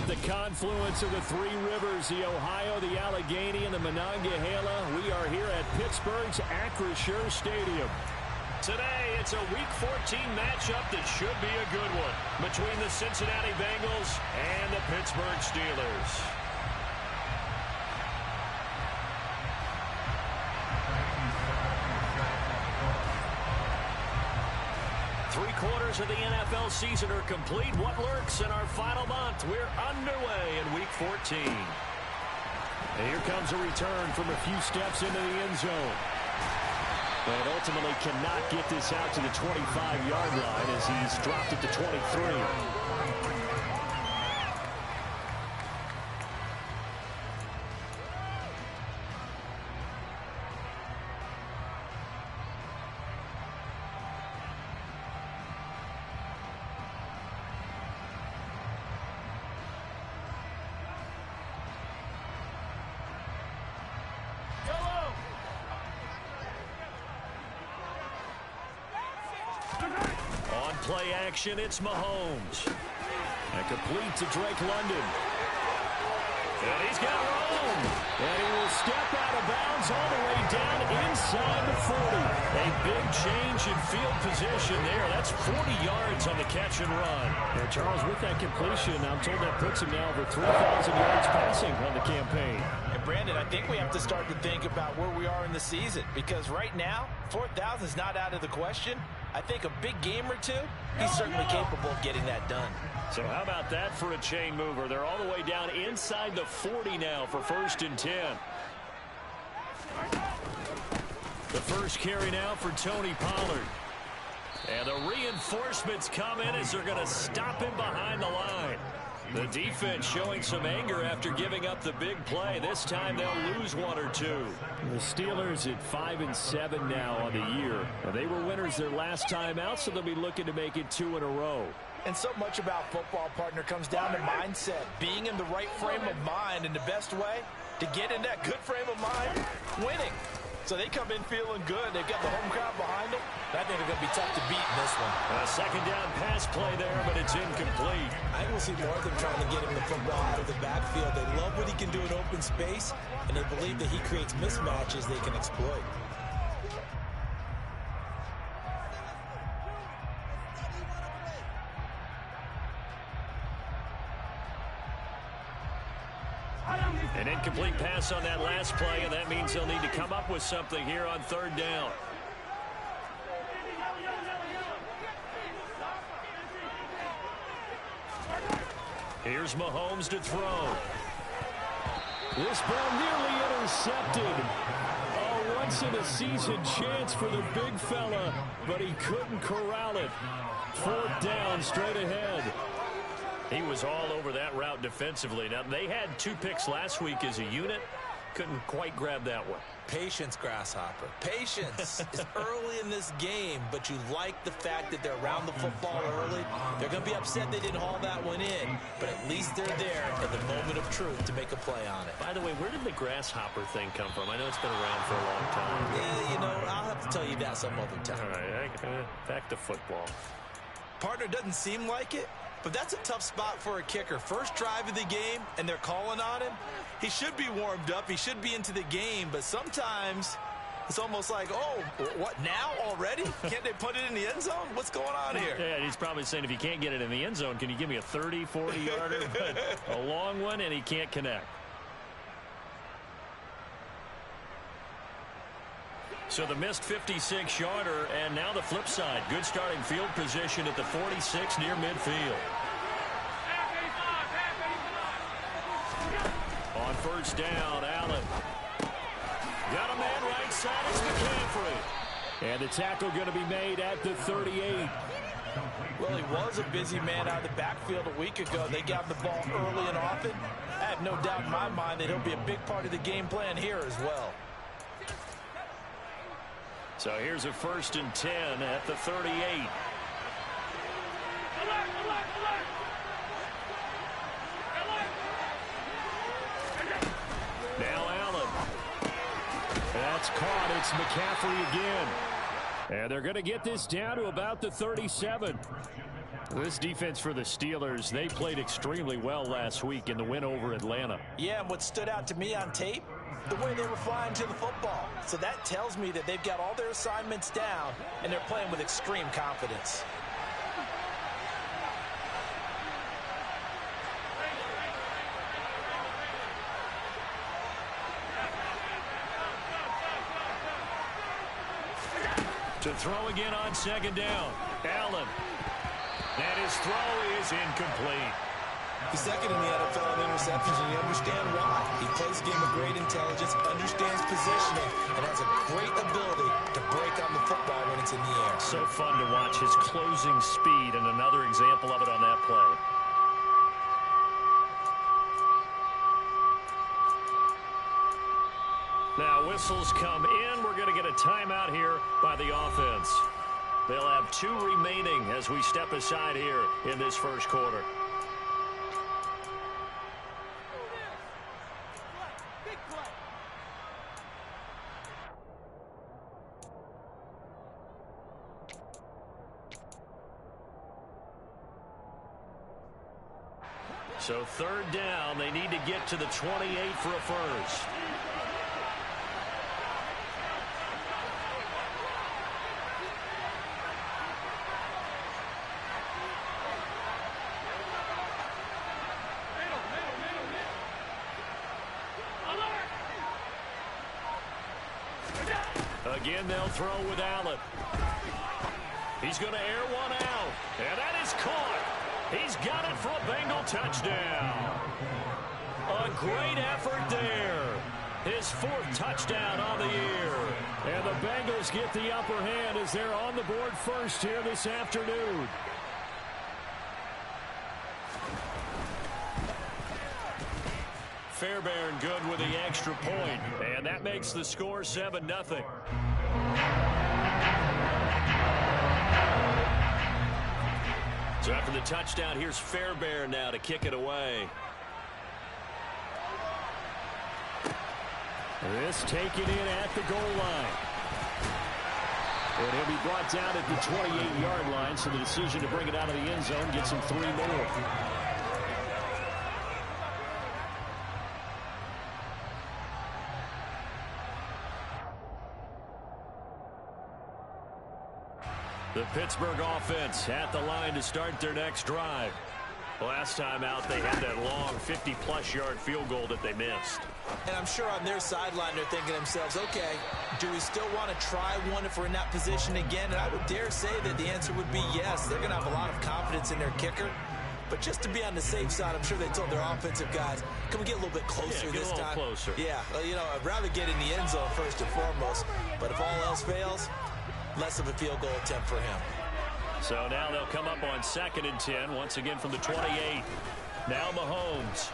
At the confluence of the three rivers, the Ohio, the Allegheny, and the Monongahela, we are here at Pittsburgh's Acrisure Stadium. Today, it's a Week 14 matchup that should be a good one between the Cincinnati Bengals and the Pittsburgh Steelers. Three-quarters of the NFL season are complete. What lurks in our final month? We're underway in Week 14. And here comes a return from a few steps into the end zone. But ultimately cannot get this out to the 25-yard line as he's dropped it to 23. Play action, it's Mahomes. And complete to Drake London. And he's got room. And he will step out of bounds all the way down inside the 40. A big change in field position there. That's 40 yards on the catch and run. And Charles, with that completion, I'm told that puts him now over 3,000 yards passing on the campaign. And Brandon, I think we have to start to think about where we are in the season, because right now, 4,000 is not out of the question. I think a big game or two, he's certainly capable of getting that done. So how about that for a chain mover? They're all the way down inside the 40 now for 1st and 10. The first carry now for Tony Pollard. And the reinforcements come in as they're going to stop him behind the line. The defense showing some anger after giving up the big play. This time they'll lose one or two. The Steelers at 5-7 now on the year. They were winners their last time out, so they'll be looking to make it 2 in a row. And so much about football, partner, comes down to mindset. Being in the right frame of mind, and the best way to get in that good frame of mind, winning. So they come in feeling good. They've got the home crowd behind them. I think they're going to be tough to beat in this one. A second down pass play there, but it's incomplete. I think we'll see more of them trying to get him the football out of the backfield. They love what he can do in open space, and they believe that he creates mismatches they can exploit. An incomplete pass on that last play, and that means they'll need to come up with something here on 3rd down. Here's Mahomes to throw. This ball nearly intercepted. A once-in-a-season chance for the big fella, but he couldn't corral it. 4th down, straight ahead. He was all over that route defensively. Now, they had 2 picks last week as a unit. Couldn't quite grab that one. Patience, Grasshopper. Patience is early in this game, but you like the fact that they're around the football early. They're going to be upset they didn't haul that one in, but at least they're there at the moment of truth to make a play on it. By the way, where did the grasshopper thing come from? I know it's been around for a long time. Yeah, you know, I'll have to tell you that some other time. All right, back to football. Partner, doesn't seem like it, but that's a tough spot for a kicker. First drive of the game, and they're calling on him. He should be warmed up. He should be into the game, but sometimes it's almost like, oh, what, now already? Can't they put it in the end zone? What's going on here? Yeah, he's probably saying, if you can't get it in the end zone, can you give me a 30, 40-yarder? But a long one, and he can't connect. So the missed 56-yarder, and now the flip side. Good starting field position at the 46 near midfield. On 1st down, Allen. Got a man right side, it's McCaffrey. And the tackle going to be made at the 38. Well, he was a busy man out of the backfield a week ago. They got the ball early and often. I have no doubt in my mind that he'll be a big part of the game plan here as well. So here's a 1st and 10 at the 38. Now Allen. That's caught. It's McCaffrey again. And they're going to get this down to about the 37. This defense for the Steelers, they played extremely well last week in the win over Atlanta. Yeah, and what stood out to me on tape, the way they were flying to the football. So that tells me that they've got all their assignments down, and they're playing with extreme confidence. To throw again on second down. Allen. And his throw is incomplete. He's second in the NFL in interceptions, and you understand why. He plays a game of great intelligence, understands positioning, and has a great ability to break on the football when it's in the air. So fun to watch his closing speed, and another example of it on that play. Now whistles come in. We're going to get a timeout here by the offense. They'll have 2 remaining as we step aside here in this first quarter. So third down, they need to get to the 28 for a first. Again, they'll throw with Allen. He's going to air one out, and that is caught. He's got it for a Bengal touchdown. A great effort there. His 4th touchdown on the year. And the Bengals get the upper hand as they're on the board first here this afternoon. Fairbairn good with the extra point, and that makes the score 7-0. So after the touchdown, here's Fairbairn now to kick it away. This taken in at the goal line. And he'll be brought down at the 28-yard line, so the decision to bring it out of the end zone gets him 3 more. The Pittsburgh offense at the line to start their next drive. Last time out, they had that long 50-plus yard field goal that they missed. And I'm sure on their sideline they're thinking to themselves, okay, do we still want to try one if we're in that position again? And I would dare say that the answer would be yes. They're going to have a lot of confidence in their kicker. But just to be on the safe side, I'm sure they told their offensive guys, can we get a little bit closer this time? Closer. Yeah, well, you know, I'd rather get in the end zone first and foremost. But if all else fails, less of a field goal attempt for him. So now they'll come up on 2nd and 10, once again from the 28. Now Mahomes.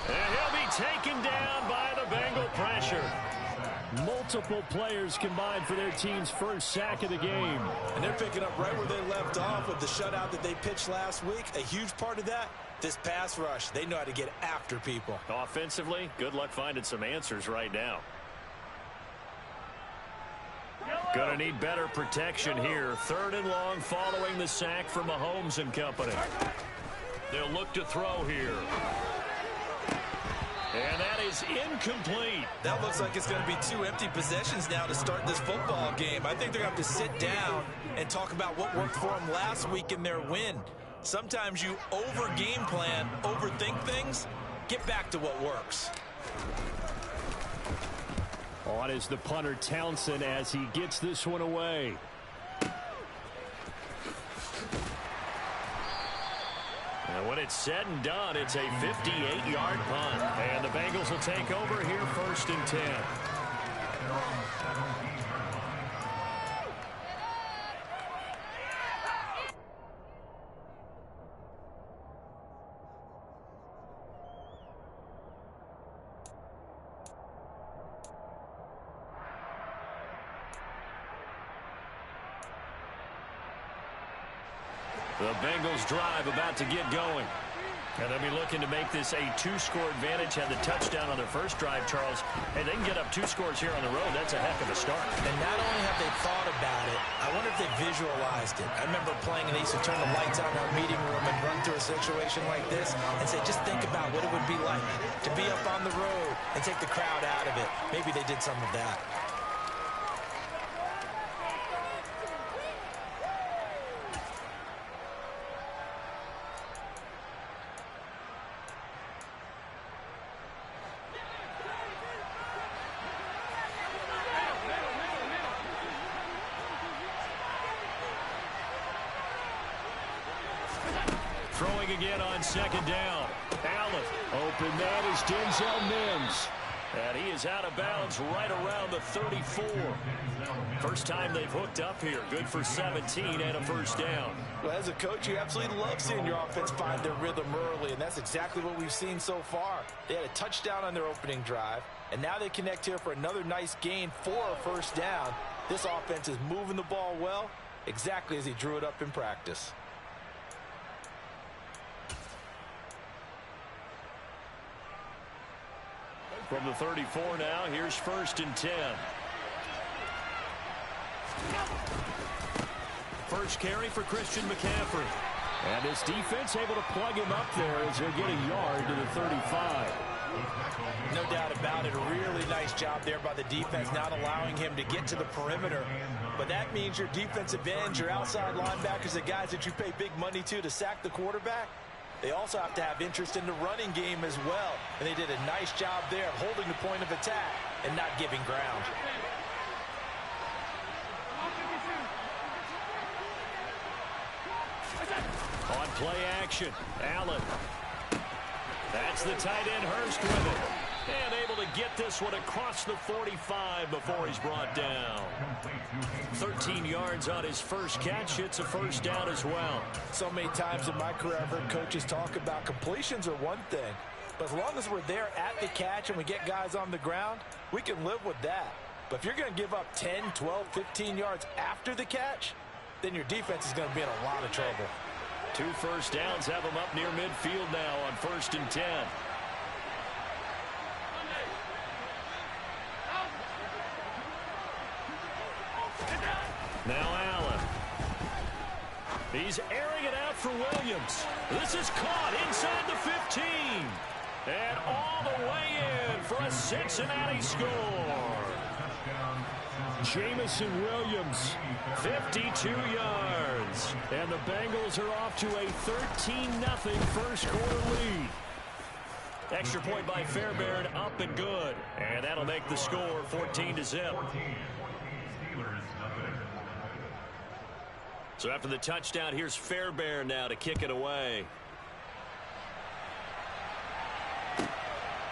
And he'll be taken down by the Bengal pressure. Multiple players combined for their team's first sack of the game. And they're picking up right where they left off with the shutout that they pitched last week. A huge part of that, this pass rush. They know how to get after people. Offensively, good luck finding some answers right now. Going to need better protection here. 3rd and long following the sack from Mahomes and company. They'll look to throw here. And that is incomplete. That looks like it's going to be 2 empty possessions now to start this football game. I think they're going to have to sit down and talk about what worked for them last week in their win. Sometimes you over-game plan, overthink things. Get back to what works. On is the punter Townsend as he gets this one away. And when it's said and done, it's a 58-yard punt. And the Bengals will take over here 1st and 10. The Bengals drive about to get going. And they'll be looking to make this a 2-score advantage. Had the touchdown on their first drive, Charles. And they can get up 2 scores here on the road. That's a heck of a start. And not only have they thought about it. I wonder if they visualized it. I remember playing and they used to turn the lights on in our meeting room and run through a situation like this and say, just think about what it would be like to be up on the road and take the crowd out of it. Maybe they did some of that. Throwing again on second down. Allen. Open man is Denzel Mims. And he is out of bounds right around the 34. First time they've hooked up here. Good for 17 and a first down. Well, as a coach, you absolutely love seeing your offense find their rhythm early, and that's exactly what we've seen so far. They had a touchdown on their opening drive, and now they connect here for another nice gain for a first down. This offense is moving the ball well, exactly as he drew it up in practice. From the 34 now, here's first and 10. First carry for Christian McCaffrey. And his defense able to plug him up there as he'll get a yard to the 35. No doubt about it. A really nice job there by the defense, not allowing him to get to the perimeter. But that means your defensive ends, your outside linebackers, the guys that you pay big money to sack the quarterback, they also have to have interest in the running game as well. And they did a nice job there of holding the point of attack and not giving ground. On play action, Allen. That's the tight end Hurst with it. And able to get this one across the 45 before he's brought down. 13 yards on his first catch. It's a first down as well. So many times in my career, I've heard coaches talk about completions are one thing. But as long as we're there at the catch and we get guys on the ground, we can live with that. But if you're going to give up 10, 12, 15 yards after the catch, then your defense is going to be in a lot of trouble. 2 first downs have them up near midfield now on first and 10. Now Allen. He's airing it out for Williams. This is caught inside the 15. And all the way in for a Cincinnati score. Jamison Williams, 52 yards. and the Bengals are off to a 13-0 first quarter lead. Extra point by Fairbairn, up and good. And that'll make the score 14-0. So after the touchdown, here's Fairbairn now to kick it away.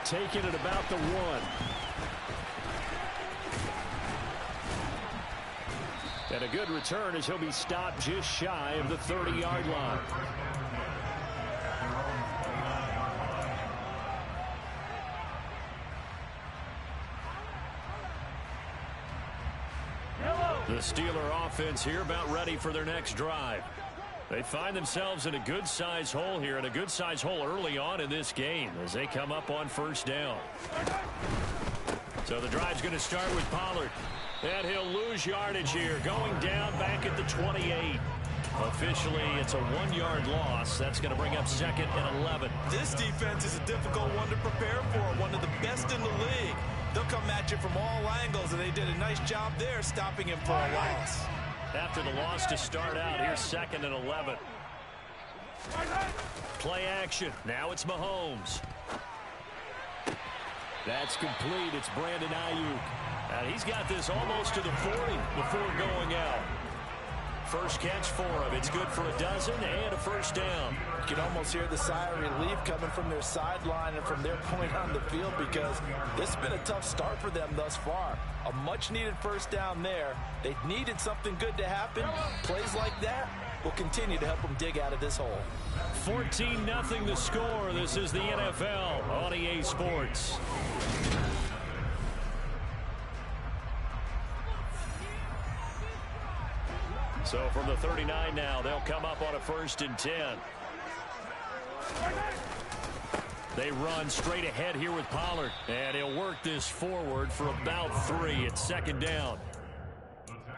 Taking it about the 1. And a good return as he'll be stopped just shy of the 30-yard line. The Steeler offense here about ready for their next drive. They find themselves in a good-sized hole here, and a good-sized hole early on in this game as they come up on first down. So the drive's going to start with Pollard. And he'll lose yardage here, going down back at the 28. Officially, it's a 1-yard loss. That's going to bring up second and 11. This defense is a difficult one to prepare for, one of the best in the league. They'll come at you from all angles, and they did a nice job there stopping him for a loss. After the loss to start out, here's second and 11. Play action. Now it's Mahomes. That's complete. It's Brandon Ayuk. And he's got this almost to the 40 before going out. First catch for him. It's good for a dozen and a first down. You can almost hear the sigh of relief coming from their sideline and from their point on the field, because this has been a tough start for them thus far. A much-needed first down there. They needed something good to happen. Plays like that will continue to help them dig out of this hole. 14-0 the score. This is the NFL on EA Sports. So from the 39 now, they'll come up on a first and 10. They run straight ahead here with Pollard. And he'll work this forward for about 3. It's second down.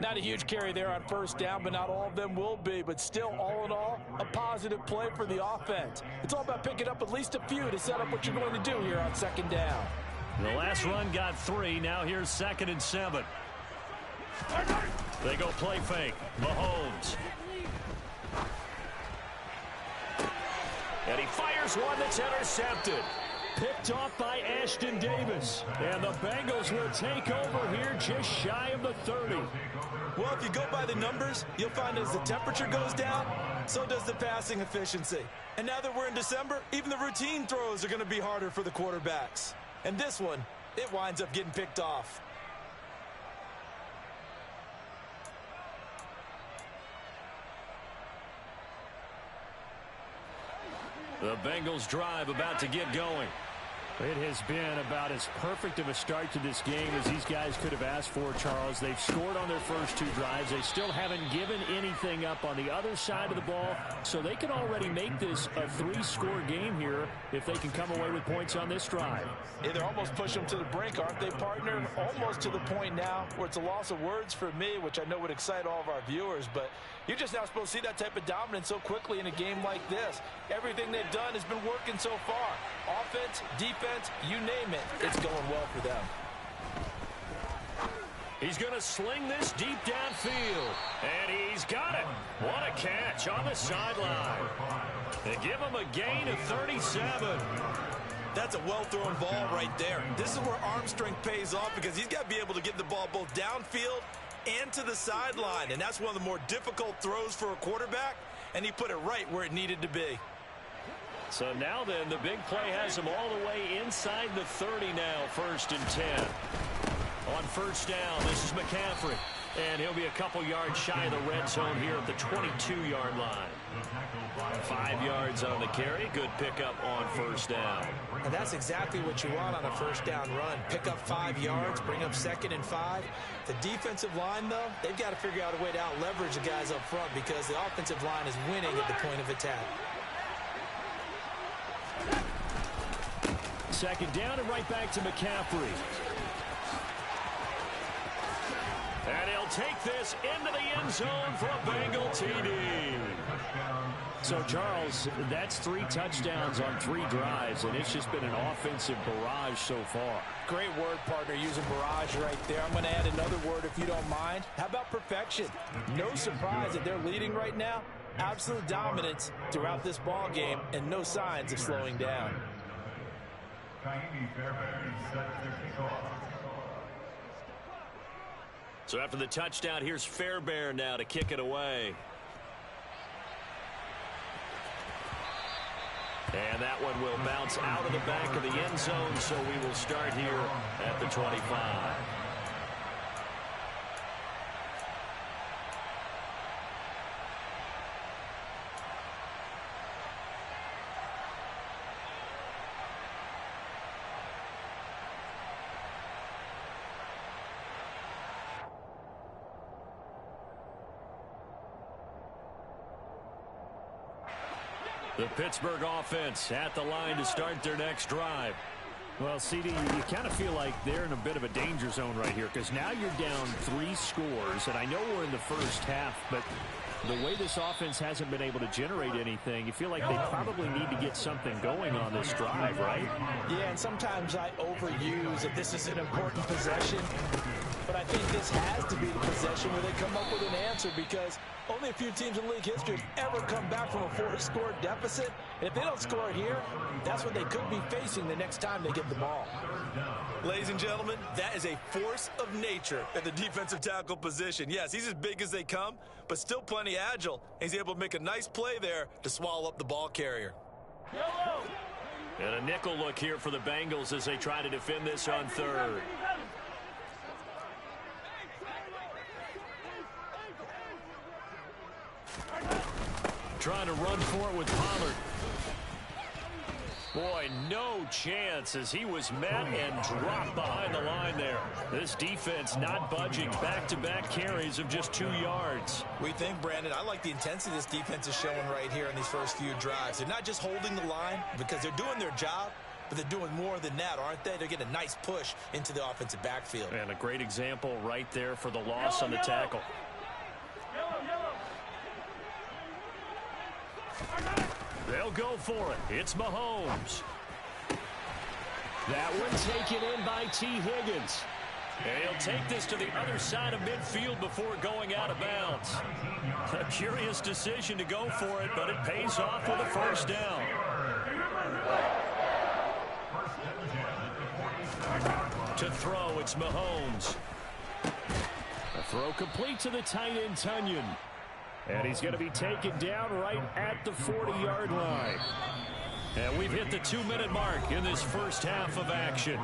Not a huge carry there on first down, but not all of them will be. But still, all in all, a positive play for the offense. It's all about picking up at least a few to set up what you're going to do here on second down. The last run got 3. Now here's 2nd and 7. They go play fake. Mahomes. And he fires one that's intercepted. Picked off by Ashton Davis. And the Bengals will take over here just shy of the 30. Well, if you go by the numbers, you'll find as the temperature goes down, so does the passing efficiency. And now that we're in December, even the routine throws are going to be harder for the quarterbacks. And this one, it winds up getting picked off. The Bengals drive about to get going. It has been about as perfect of a start to this game as these guys could have asked for, Charles. They've scored on their first 2 drives. They still haven't given anything up on the other side of the ball, so they can already make this a 3-score game here if they can come away with points on this drive. Yeah, they're almost pushing them to the brink, aren't they, partner? Almost to the point now where it's a loss of words for me, which I know would excite all of our viewers, but you're just now supposed to see that type of dominance so quickly in a game like this. Everything they've done has been working so far. Offense, defense, you name it, it's going well for them. He's going to sling this deep downfield. And he's got it. What a catch on the sideline. They give him a gain of 37. That's a well-thrown ball right there. This is where arm strength pays off because he's got to be able to get the ball both downfield and to the sideline. And that's one of the more difficult throws for a quarterback. And he put it right where it needed to be. So now then, the big play has him all the way inside the 30 now, 1st and 10. On first down, this is McCaffrey. And he'll be a couple yards shy of the red zone here at the 22-yard line. 5 yards on the carry. Good pickup on first down. And that's exactly what you want on a first down run. Pick up 5 yards, bring up 2nd and 5. The defensive line, though, they've got to figure out a way to out-leverage the guys up front because the offensive line is winning at the point of attack. 2nd down and right back to McCaffrey. And he'll take this into the end zone for a Bengal TD. So, Charles, that's 3 touchdowns on 3 drives, and it's just been an offensive barrage so far. Great word, partner, using barrage right there. I'm going to add another word if you don't mind. How about perfection? No surprise that they're leading right now. Absolute dominance throughout this ball game and no signs of slowing down. So after the touchdown, here's Fairbairn now to kick it away. And that one will bounce out of the back of the end zone, so we will start here at the 25. The Pittsburgh offense at the line to start their next drive. Well, CD, you kind of feel like they're in a bit of a danger zone right here because now you're down 3 scores, and I know we're in the first half, but the way this offense hasn't been able to generate anything, you feel like they probably need to get something going on this drive, right? Yeah, and sometimes I overuse that this is an important possession, but I think this has to be the possession where they come up with an answer because only a few teams in league history have ever come back from a 4-score deficit. And if they don't score here, that's what they could be facing the next time they get the ball. Ladies and gentlemen, that is a force of nature at the defensive tackle position. Yes, he's as big as they come, but still plenty agile. He's able to make a nice play there to swallow up the ball carrier. And a nickel look here for the Bengals as they try to defend this on 3rd. Trying to run for it with Pollard. Boy, no chance as he was met and dropped behind the line there. This defense not budging. Back-to-back carries of just 2 yards. We think, Brandon, I like the intensity this defense is showing right here in these first few drives. They're not just holding the line because they're doing their job, but they're doing more than that, aren't they? They're getting a nice push into the offensive backfield. And a great example right there for the loss on the tackle. They'll go for it. It's Mahomes. That one taken in by T. Higgins. And he'll take this to the other side of midfield before going out of bounds. A curious decision to go for it, but it pays off with a first down. To throw, it's Mahomes. A throw complete to the tight end, Tunyon. And he's going to be taken down right at the 40-yard line. And we've hit the 2-minute mark in this first half of action.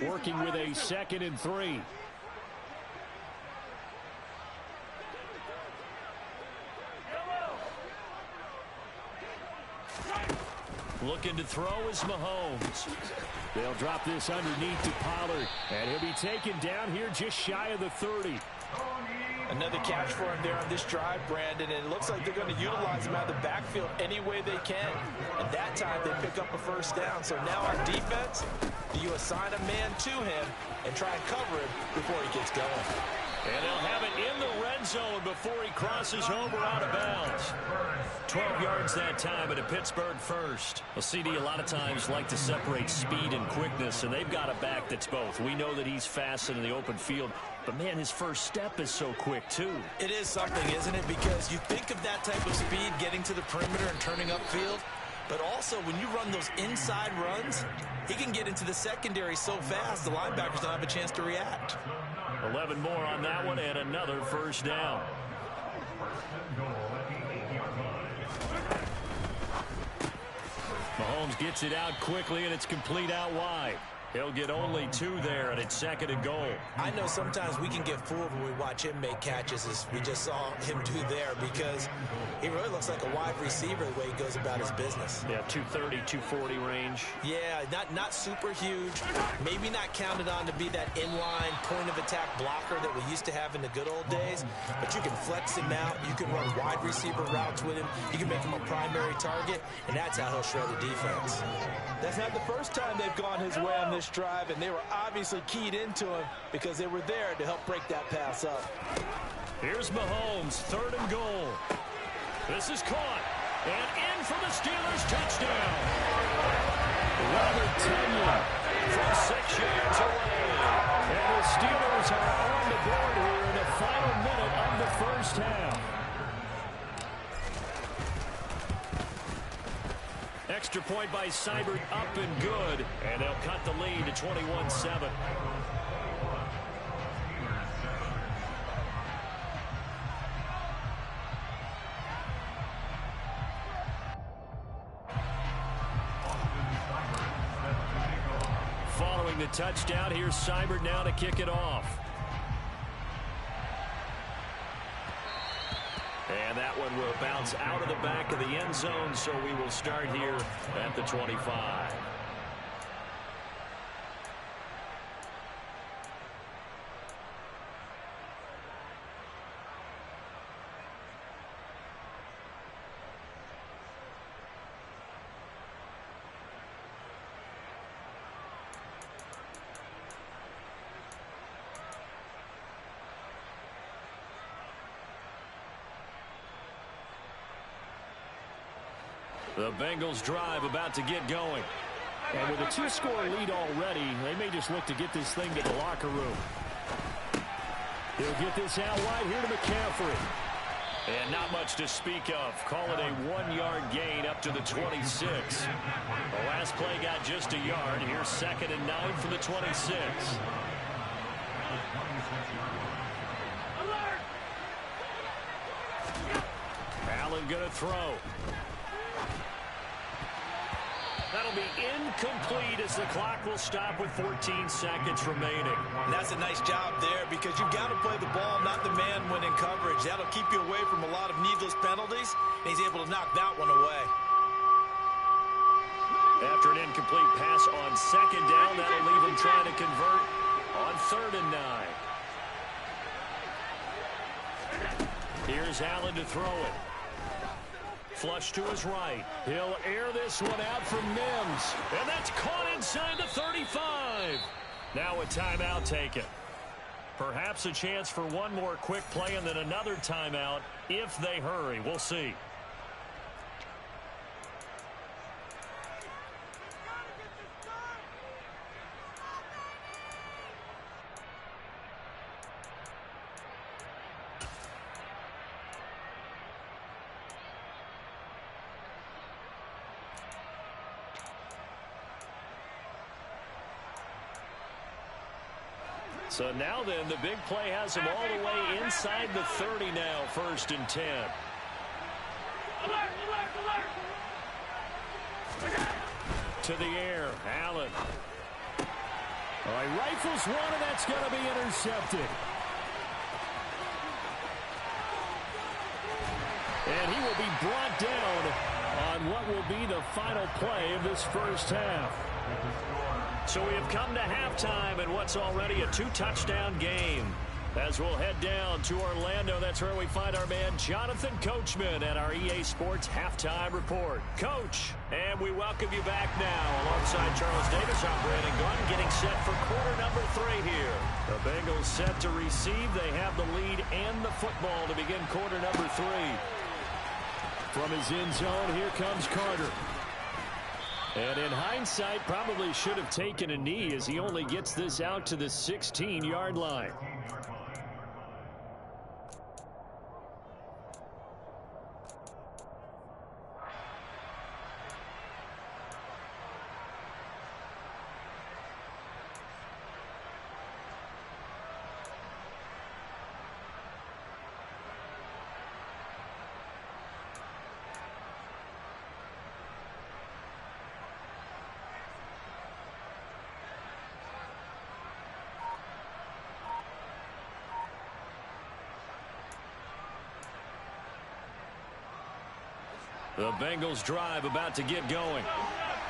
Working with a 2nd and 3. Looking to throw is Mahomes. They'll drop this underneath to Pollard. And he'll be taken down here just shy of the 30. Another catch for him there on this drive, Brandon, and it looks like they're going to utilize him out of the backfield any way they can. And that time they pick up a first down. So now on defense, do you assign a man to him and try and cover him before he gets going? And they'll have it in the red zone before he crosses over out of bounds. 12 yards that time, and a Pittsburgh first. Well, CD, a lot of times like to separate speed and quickness, and they've got a back that's both. We know that he's fast in the open field, but, man, his first step is so quick, too. It is something, isn't it? Because you think of that type of speed getting to the perimeter and turning upfield, but also when you run those inside runs, he can get into the secondary so fast the linebackers don't have a chance to react. 11 more on that one, and another first down. Mahomes gets it out quickly, and it's complete out wide. He'll get only 2 there, and it's 2nd and goal. I know sometimes we can get fooled when we watch him make catches, as we just saw him do there, because he really looks like a wide receiver the way he goes about his business. Yeah, 230, 240 range. Yeah, not super huge. Maybe not counted on to be that inline point-of-attack blocker that we used to have in the good old days, but you can flex him out. You can run wide receiver routes with him. You can make him a primary target, and that's how he'll shred the defense. That's not the first time they've gone his way on this drive, and they were obviously keyed into him because they were there to help break that pass up. Here's Mahomes, 3rd and goal. This is caught, and in for the Steelers touchdown. Robert Tunyon From 6 yards away. And the Steelers are on the board here in the final minute of the first half. Extra point by Seibert, up and good. And they'll cut the lead to 21-7. Following the touchdown, here's Seibert now to kick it off. And that one will bounce out of the back of the end zone, so we will start here at the 25. The Bengals drive about to get going. And with a 2-score lead already, they may just look to get this thing to the locker room. He'll get this out wide here to McCaffrey. And not much to speak of. Call it a 1-yard gain up to the 26. The last play got just a yard. Here's 2nd and 9 from the 26. Allen gonna throw. That'll be incomplete as the clock will stop with 14 seconds remaining. And that's a nice job there because you've got to play the ball, not the man when in coverage. That'll keep you away from a lot of needless penalties, and he's able to knock that one away. After an incomplete pass on 2nd down, that'll leave him trying to convert on 3rd and 9. Here's Allen to throw it. flush to his right. He'll air this one out from Mims. And that's caught inside the 35. Now a timeout taken. Perhaps a chance for one more quick play and then another timeout if they hurry. We'll see. So now then, the big play has him all the way inside the 30 now, 1st and 10. To the air, Allen. All right, rifles one, and that's going to be intercepted. And he will be brought down on what will be the final play of this first half. So we have come to halftime in what's already a 2-touchdown game. As we'll head down to Orlando, that's where we find our man Jonathan Coachman at our EA Sports Halftime Report. Coach, and we welcome you back now alongside Charles Davis. I'm Brandon Gordon getting set for quarter number 3 here. The Bengals set to receive. They have the lead and the football to begin quarter number 3. From his end zone, here comes Carter. And in hindsight, probably should have taken a knee as he only gets this out to the 16-yard line. The Bengals drive about to get going.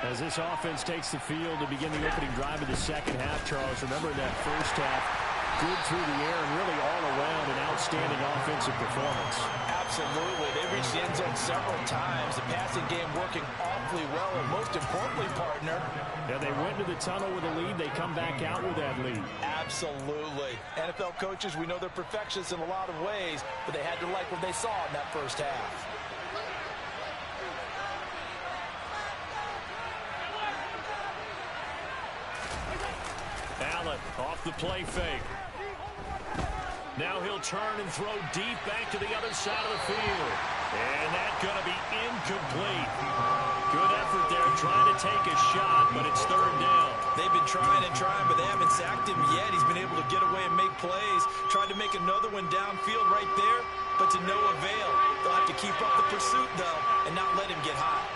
As this offense takes the field to begin the opening drive of the second half, Charles, remember that first half, good through the air and really all around an outstanding offensive performance. Absolutely. They reached the end zone several times. The passing game working awfully well, and most importantly, partner. Yeah, they went to the tunnel with a lead. They come back out with that lead. Absolutely. NFL coaches, we know they're perfectionists in a lot of ways, but they had to like what they saw in that first half. Allen off the play fake. Now he'll turn and throw deep back to the other side of the field. And that's going to be incomplete. Good effort there trying to take a shot, but it's 3rd down. They've been trying and trying, but they haven't sacked him yet. He's been able to get away and make plays. Tried to make another one downfield right there, but to no avail. They'll have to keep up the pursuit, though, and not let him get hot.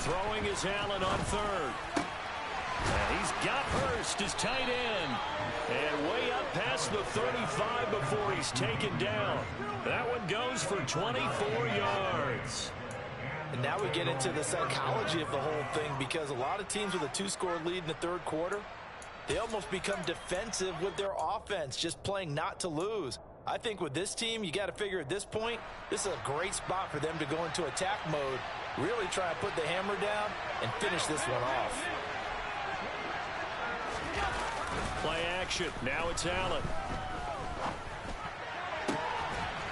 Throwing is Allen on 3rd. And he's got Hurst, his tight end. And way up past the 35 before he's taken down. That one goes for 24 yards. And now we get into the psychology of the whole thing, because a lot of teams with a 2-score lead in the 3rd quarter, they almost become defensive with their offense, just playing not to lose. I think with this team, you got to figure at this point, this is a great spot for them to go into attack mode, really try and put the hammer down and finish this one off. Play action. Now it's Allen.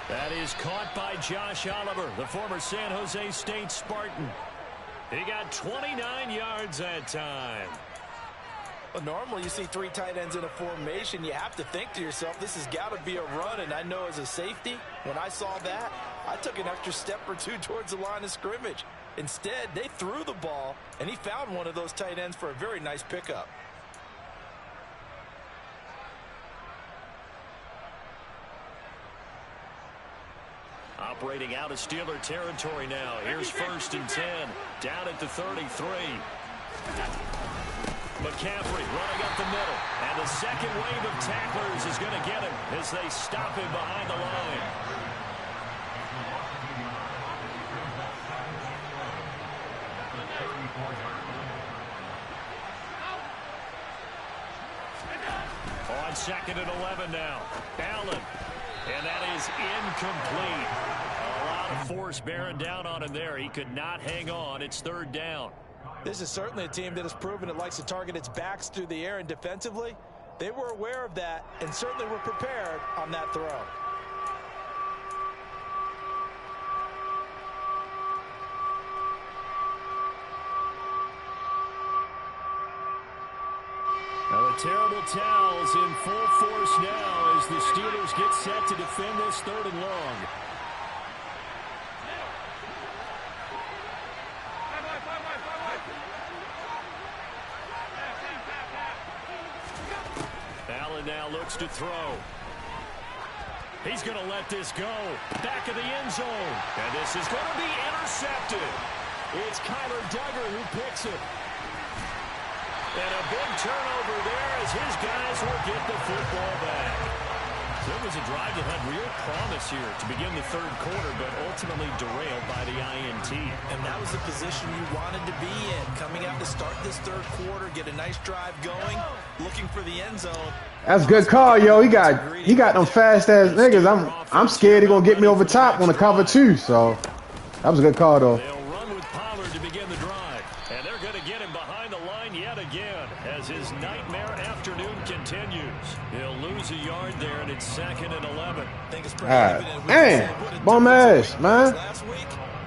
That is caught by Josh Oliver, the former San Jose State Spartan. He got 29 yards that time. Well, normally you see 3 tight ends in a formation. You have to think to yourself, this has got to be a run. And I know as a safety, when I saw that, I took an extra step or 2 towards the line of scrimmage. Instead, they threw the ball, and he found one of those tight ends for a very nice pickup. Operating out of Steeler territory now. Here's 1st and 10. Down at the 33. McCaffrey running up the middle. And the second wave of tacklers is going to get him as they stop him behind the line. on 2nd and 11 now. Allen. And that is incomplete. A lot of force bearing down on him there. He could not hang on. It's 3rd down. This is certainly a team that has proven it likes to target its backs through the air, and defensively, they were aware of that and certainly were prepared on that throw. Now the terrible towels in full force now as the Steelers get set to defend this 3rd and long. Allen now looks to throw. He's going to let this go. Back of the end zone. And this is going to be intercepted. It's Kyler Duggar who picks it. And a big turnover there as his guys will get the football back. So it was a drive that had real promise here to begin the 3rd quarter, but ultimately derailed by the INT. And that was the position you wanted to be in. Coming out to start this 3rd quarter, get a nice drive going, looking for the end zone. That's a good call, yo. He got them fast ass niggas. I'm scared he's gonna get me over top on the cover 2. So that was a good call though. They'll run with Pollard to begin the drive, and they're going to get him behind the line yet again as his nightmare afternoon continues. He'll lose a yard there, and it's 2nd and 11. I think it's pretty evident. Damn, bum ass, man. Last week,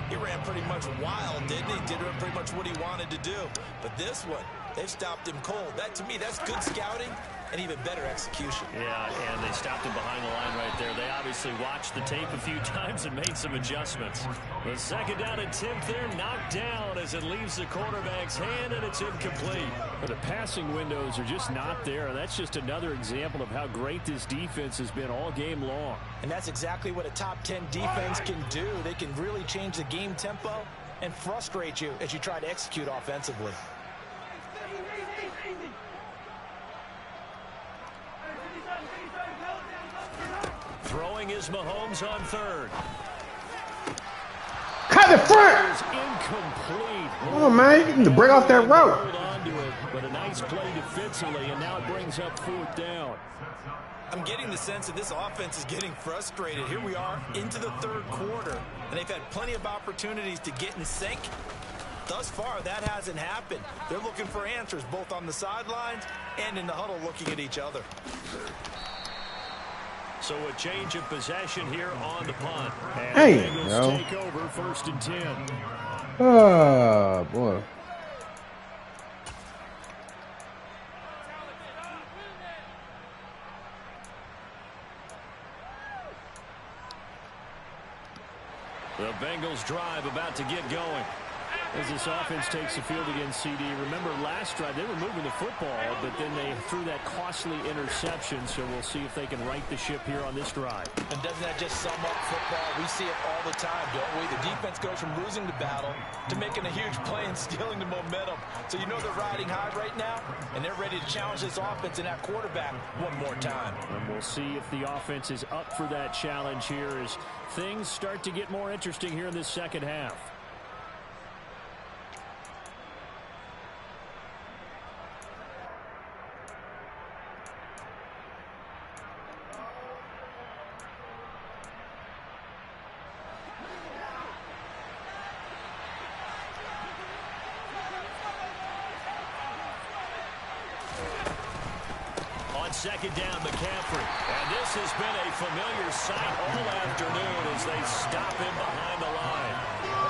he ran pretty much wild, didn't he? Did pretty much what he wanted to do. But this one, they've stopped him cold. That, to me, that's good scouting and even better execution. Yeah, and they stopped him behind the line right there. They obviously watched the tape a few times and made some adjustments. The 2nd down attempt there knocked down as it leaves the quarterback's hand, and it's incomplete. But the passing windows are just not there. That's just another example of how great this defense has been all game long. And that's exactly what a top 10 defense can do. They can really change the game tempo and frustrate you as you try to execute offensively. Throwing is Mahomes on 3rd. Cut the front. Incomplete. Oh man, you need to break off that route. Hold on to it, but a nice play defensively, and now it brings up 4th down. I'm getting the sense that this offense is getting frustrated. Here we are into the 3rd quarter, and they've had plenty of opportunities to get in sync. Thus far, that hasn't happened. They're looking for answers both on the sidelines and in the huddle looking at each other. So a change of possession here on the punt. And Hey, the Bengals yo. take over 1st and 10. Oh boy. The Bengals drive about to get going. As this offense takes the field against CD. Remember last drive, they were moving the football, but then they threw that costly interception, so we'll see if they can right the ship here on this drive. And doesn't that just sum up football? We see it all the time, don't we? The defense goes from losing the battle to making a huge play and stealing the momentum. So you know they're riding high right now, and they're ready to challenge this offense and that quarterback one more time. And we'll see if the offense is up for that challenge here as things start to get more interesting here in this 2nd half. On 2nd down, McCaffrey. And this has been a familiar sight all afternoon as they stop him behind the line.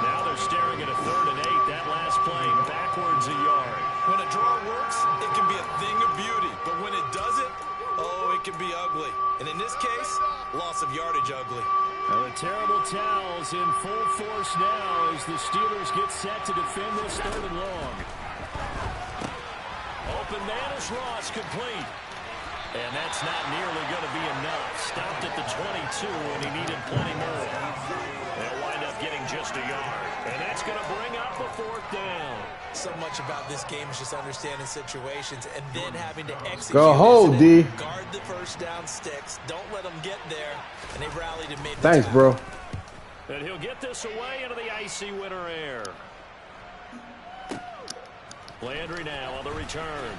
Now they're staring at a 3rd and 8. That last play backwards a yard. When a draw works, it can be a thing of beauty. But when it doesn't, oh, it can be ugly. And in this case, loss of yardage ugly. Now the terrible towels in full force now as the Steelers get set to defend this 3rd and long. Open man is Ross, complete. And that's not nearly going to be enough. Stopped at the 22, and he needed plenty more. They'll wind up getting just a yard. And that's going to bring up a 4th down. So much about this game is just understanding situations and then having to execute. Go hold, D. Guard the 1st down sticks. Don't let them get there. And they rallied and made the Thanks, tackle. bro. And he'll get this away into the icy winter air. Landry now on the return.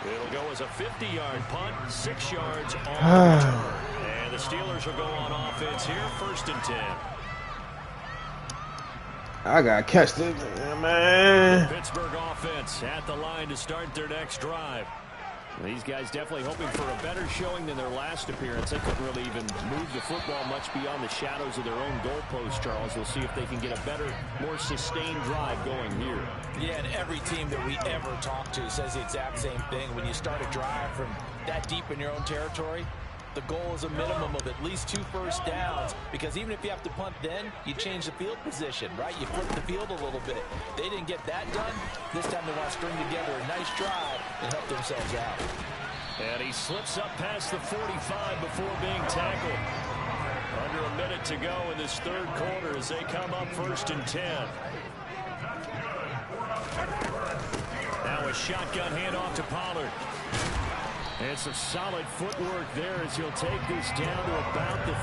It'll go as a 50-yard punt, 6 yards on the return. And the Steelers will go on offense here, 1st and 10. I gotta catch this, man. The Pittsburgh offense at the line to start their next drive. These guys definitely hoping for a better showing than their last appearance. They couldn't really even move the football much beyond the shadows of their own goalpost, Charles. We'll see if they can get a better, more sustained drive going here. Yeah, and every team that we ever talk to says the exact same thing. When you start a drive from that deep in your own territory, the goal is a minimum of at least 2 first downs, because even if you have to punt then, you change the field position, right? You flip the field a little bit. They didn't get that done. This time they want to string together a nice drive and help themselves out. And he slips up past the 45 before being tackled. Under a minute to go in this 3rd quarter as they come up 1st and 10. Now a shotgun handoff to Pollard. And some solid footwork there as he'll take this down to about the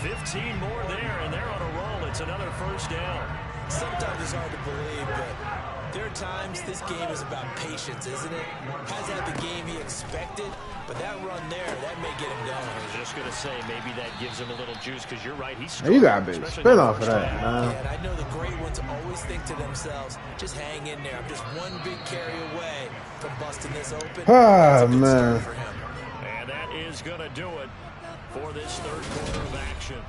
38. 15 more there, and they're on a roll. It's another 1st down. Sometimes it's hard to believe, but there are times this game is about patience, isn't it? Hasn't had the game he expected, but that run there, that may get him going. I was just going to say, maybe that gives him a little juice, because you're right. He's You got a big spin off of that, man. Yeah, and I know the great ones always think to themselves, just hang in there. I'm just one big carry away from busting this open. Ah, man. For him. And that is going to do it for this 3rd quarter of action.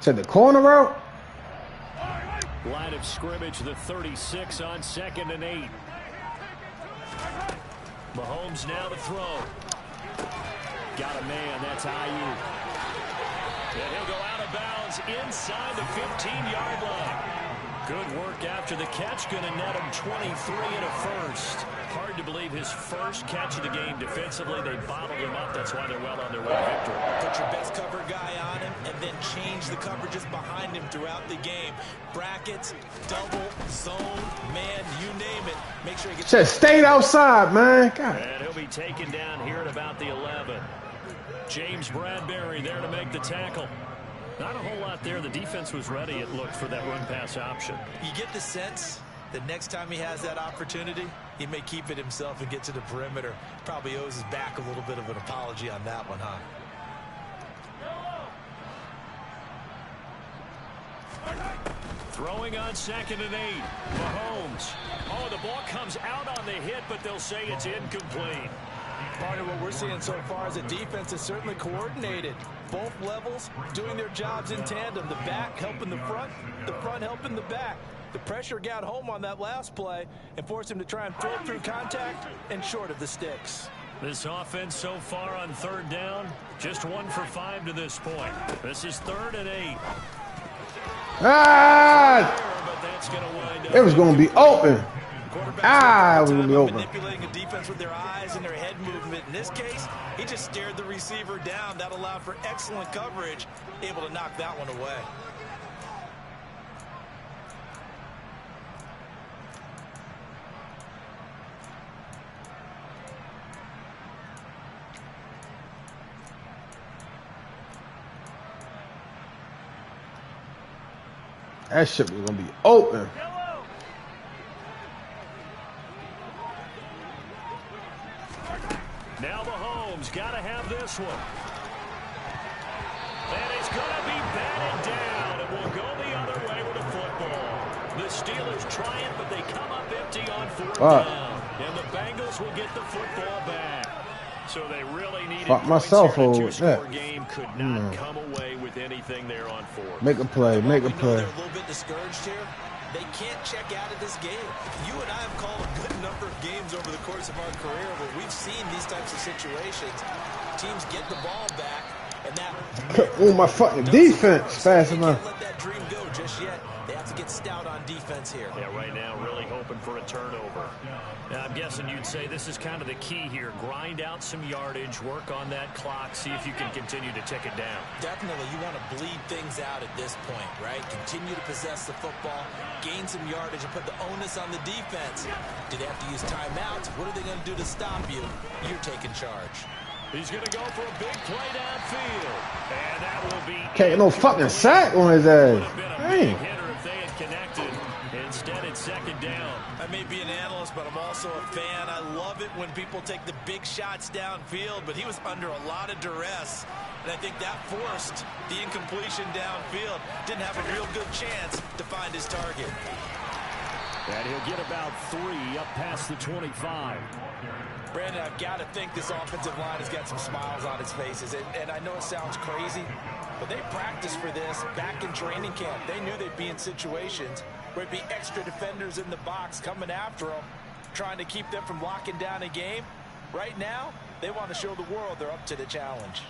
To the corner route. Line of scrimmage, the 36 on 2nd and 8. Mahomes now to throw. Got a man, that's Ayuk. And he'll go out of bounds inside the 15-yard line. Good work after the catch, going to net him 23 and a 1st. Hard to believe his 1st catch of the game defensively. They bottled him up. That's why they're well on their way to victory. Put your best cover guy on him and then change the coverages behind him throughout the game. Brackets, double, zone, man, you name it. Make sure he gets... Just stayed outside, man. God. And he'll be taken down here at about the 11. James Bradbury there to make the tackle. Not a whole lot there. The defense was ready, it looked, for that run-pass option. You get the sense that next time he has that opportunity, he may keep it himself and get to the perimeter. Probably owes his back a little bit of an apology on that one, huh? Throwing on 2nd and 8. Mahomes. Oh, the ball comes out on the hit, but they'll say it's incomplete. Part of what we're seeing so far is the defense is certainly coordinated. Both levels doing their jobs in tandem. The back helping the front helping the back. The pressure got home on that last play and forced him to try and throw through contact and short of the sticks. This offense so far on 3rd down, just 1 for 5 to this point. This is 3rd and 8. Ah! It was going to be open. Ah, it was going to be open. Manipulating a defense with their eyes and their head movement. In this case, he just stared the receiver down. That allowed for excellent coverage, able to knock that one away. That shit was going to be open. Now Mahomes got to have this one. And it's going to be batted down. It will go the other way with the football. The Steelers try it, but they come up empty on 4th down. And the Bengals will get the football back. So they really needed myself points over here. that. Game could not come away with anything there on 4th. Make a play, make a play. They're a little bit discouraged here. They can't check out of this game. You and I have called a good number of games over the course of our career where we've seen these types of situations. Teams get the ball back, And that Oh, my fucking defense fast enough. can't let that dream go just yet. They have to get stout on defense here. Yeah, right now really hoping for a turnover. Now, I'm guessing you'd say this is kind of the key here. Grind out some yardage, work on that clock, see if you can continue to tick it down. Definitely, you want to bleed things out at this point, right? Continue to possess the football, gain some yardage, and put the onus on the defense. Do they have to use timeouts? What are they going to do to stop you? You're taking charge. He's going to go for a big play downfield. And that will be... Can't get no fucking sack on his ass. Dang. Hitter if they had connected. Instead, it's second down. I may be an analyst, but I'm also a fan. I love it when people take the big shots downfield, but he was under a lot of duress. And I think that forced the incompletion downfield. Didn't have a real good chance to find his target. And he'll get about 3 up past the 25. Brandon, I've got to think this offensive line has got some smiles on its faces. And I know it sounds crazy, but they practiced for this back in training camp. They knew they'd be in situations where it'd be extra defenders in the box coming after them, trying to keep them from locking down a game. Right now, they want to show the world they're up to the challenge.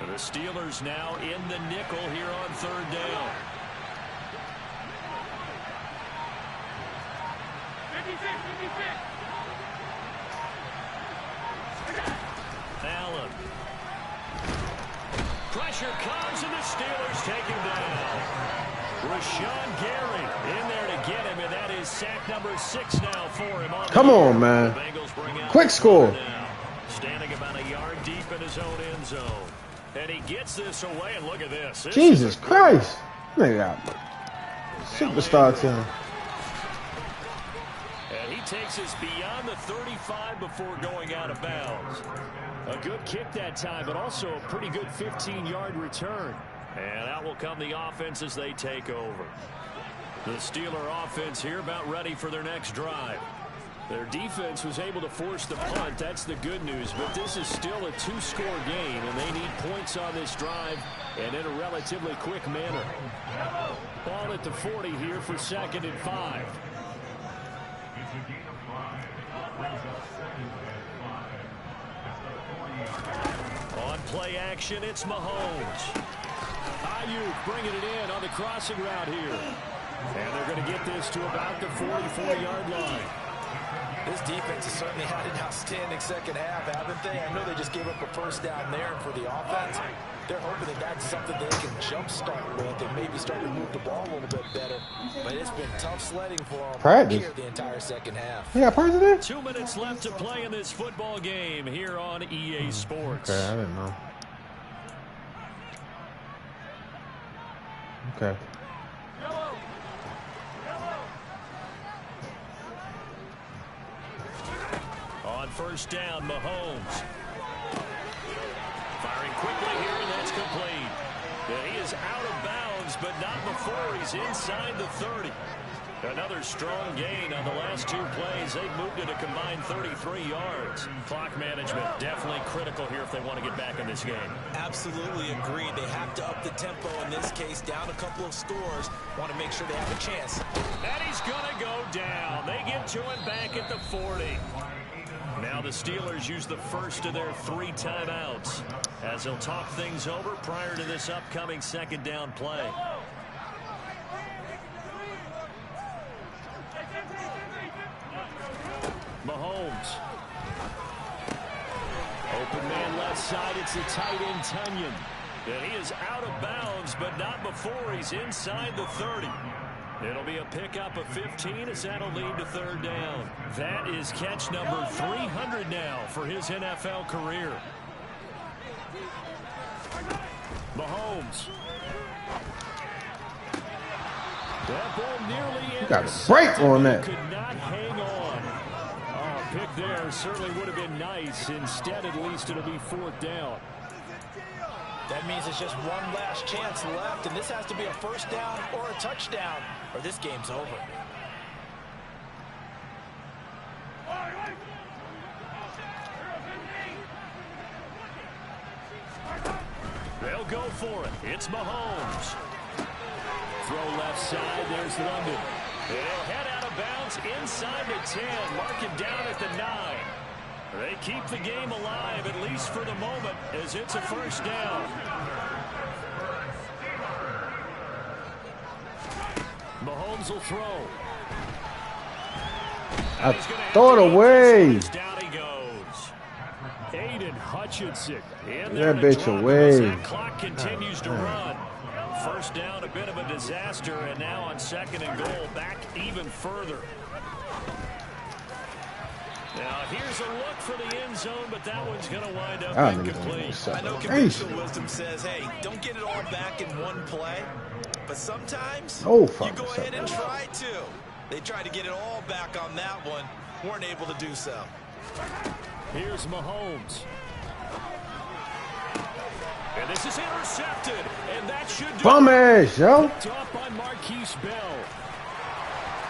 The Steelers now in the nickel here on third down. Allen. Pressure comes and the Steelers take him down. Rashawn Gary in there to get him, and that is sack number 6 now for him. Come on, man. Quick score. Standing about a yard deep in his own end zone. And he gets this away, and look at this. Jesus Christ. Nigga, superstar team. And he takes us beyond the 35 before going out of bounds. A good kick that time, but also a pretty good 15-yard return. And out will come the offense as they take over. The Steeler offense here about ready for their next drive. Their defense was able to force the punt. That's the good news. But this is still a 2-score game, and they need points on this drive and in a relatively quick manner. Ball at the 40 here for 2nd and 5. On play action, it's Mahomes. Ayuk bringing it in on the crossing route here. And they're going to get this to about the 44-yard line. This defense has certainly had an outstanding second half, haven't they? I know they just gave up a first down there, and for the offense, they're hoping that that's something they can jumpstart with and maybe start to move the ball a little bit better. But it's been tough sledding for them here the entire second half. Yeah, practice there? 2 minutes left to play in this football game here on EA Sports. Okay, I didn't know. Okay. On first down, Mahomes. Firing quickly here, and that's complete. And he is out of bounds, but not before he's inside the 30. Another strong gain on the last 2 plays. They've moved it a combined 33 yards. Clock management definitely critical here if they want to get back in this game. Absolutely agreed. They have to up the tempo in this case, down a couple of scores. Want to make sure they have a chance. And he's going to go down. They get to him back at the 40. Now the Steelers use the first of their 3 timeouts as they'll talk things over prior to this upcoming second down play. Mahomes. Open man left side. It's the tight end Tunyon. And he is out of bounds, but not before he's inside the 30. It'll be a pickup of 15 as that'll lead to third down. That is catch number 300 now for his NFL career. Mahomes. That ball nearly You got a break on that. could not hang on. Oh, pick there certainly would have been nice. Instead, at least it'll be 4th down. That means it's just one last chance left, and this has to be a first down or a touchdown, or this game's over. They'll go for it. It's Mahomes. throw left side. There's London. And he'll head out of bounds inside the 10. Mark it down at the 9. They keep the game alive, at least for the moment, as it's a first down. Mahomes will throw. I throw it away. Down he goes. Aiden Hutchinson. That bitch away. That clock continues to run. First down, a bit of a disaster, and now on 2nd and goal, back even further. Now here's a look for the end zone, but that one's going to wind up incomplete. I know conventional wisdom says, hey, don't get it all back in one play, but sometimes you go ahead and try to. They tried to get it all back on that one, weren't able to do so. Here's Mahomes. And this is intercepted, and that should do Bum ass, yo. Picked up by Marquise Bell.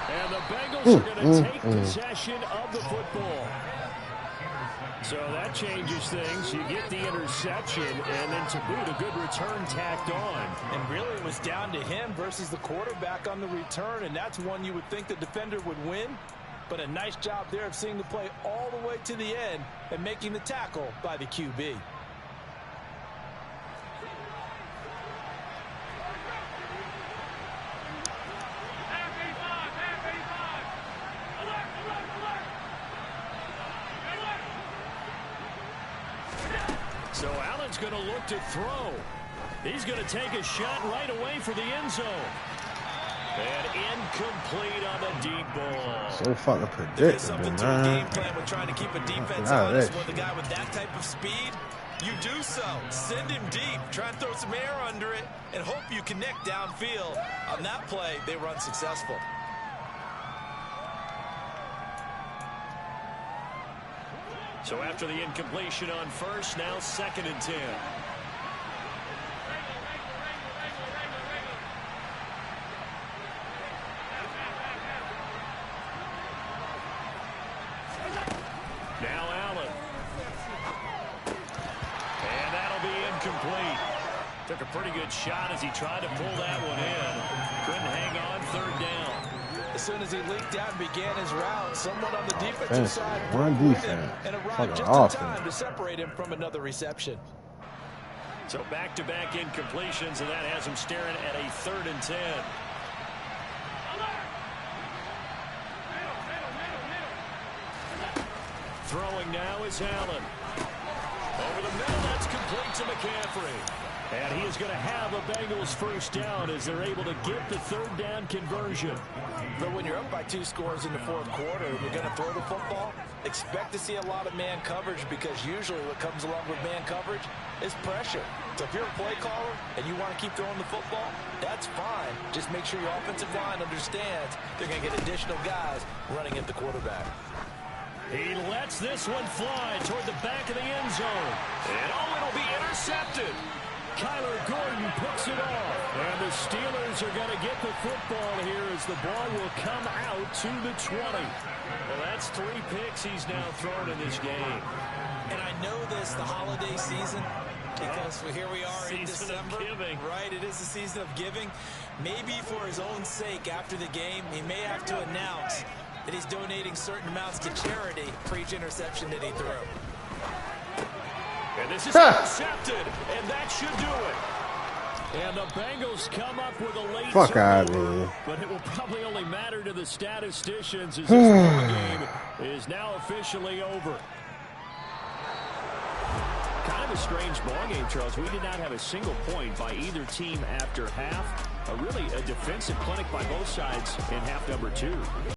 And the Bengals are going to take possession of the football. So that changes things. You get the interception, and then to boot, a good return tacked on. And really it was down to him versus the quarterback on the return, and that's one you would think the defender would win. But a nice job there of seeing the play all the way to the end and making the tackle by the QB. So Allen's going to look to throw. He's going to take a shot right away for the end zone. And incomplete on the deep ball. So fucking predictable, something to a game plan with trying to keep a defense honest with a guy with that type of speed. You do so. Send him deep. Try and throw some air under it and hope you connect downfield. On that play, they were unsuccessful. So after the incompletion on first, now 2nd and 10. Now Allen. And that'll be incomplete. Took a pretty good shot as he tried to pull that one in. Couldn't hang on, 3rd down. As soon as he leaked out and began his route, someone on the defensive side and arrived just in time to separate him from another reception. So back-to-back incompletions, and that has him staring at a 3rd and 10. Throwing now is Allen. Over the middle, that's complete to McCaffrey. And he is going to have a Bengals first down as they're able to get the 3rd down conversion. But when you're up by 2 scores in the 4th quarter and you're going to throw the football, expect to see a lot of man coverage, because usually what comes along with man coverage is pressure. So if you're a play caller and you want to keep throwing the football, that's fine. Just make sure your offensive line understands they're going to get additional guys running at the quarterback. He lets this one fly toward the back of the end zone. And it'll be intercepted. Kyler Gordon picks it off. And the Steelers are going to get the football here as the ball will come out to the 20. Well, that's 3 picks he's now thrown in this game. And I know this, the holiday season, because here we are in December. Right, it is the season of giving. Maybe for his own sake after the game, he may have to announce that he's donating certain amounts to charity for each interception that he threw. And this is intercepted, and that should do it. And the Bengals come up with a late turnover, but it will probably only matter to the statisticians as this ball game is now officially over. Kind of a strange ball game, Charles. We did not have a single point by either team after half. Really a defensive clinic by both sides in half number 2.